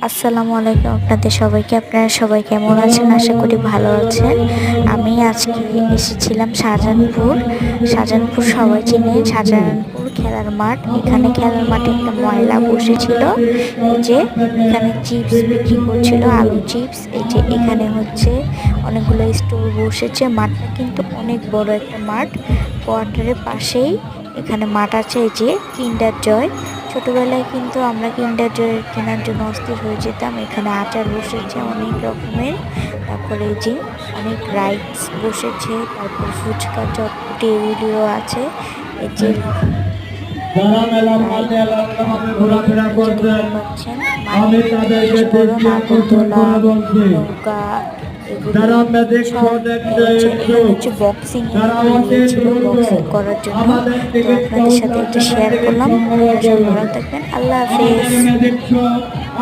আসসালামু আলাইকুম আপনাদের সবাইকে। আপনারা সবাই কেমন আছেন? আশা করি ভালো আছেন। আমি আজকে এসেছিলাম শাহজাহানপুর সবাই চিনে শাহজাহানপুর খেলার মাঠ। এখানে খেলার মাঠে একটা ময়লা বসেছিল, এই যে এখানে চিপস বিক্রি করছিল, আলু চিপস। এই যে এখানে হচ্ছে অনেকগুলো স্টোর বসেছে। মাঠটা কিন্তু অনেক বড় একটা মাঠ, কোয়ার্টারের পাশেই এখানে মাঠ আছে। এই যে কিন্ডার জয়, ছোটবেলায় কিন্তু আমরা কিন্ডার জয় কেনার জন্য অস্থির হয়ে যেতাম। এখানে আচার বসেছে অনেক রকমের, তারপরে এই যে অনেক রাইডস বসেছে, তারপর ফুচকা চটপটি এগুলিও আছে। এই যে পাচ্ছেন বড় নাগরদোলা, নৌকা, বক্সিং বক্সিং করার জন্য। তো আপনাদের সাথে এটা শেয়ার করলাম। ভালো থাকবেন, আল্লাহ হাফেজ।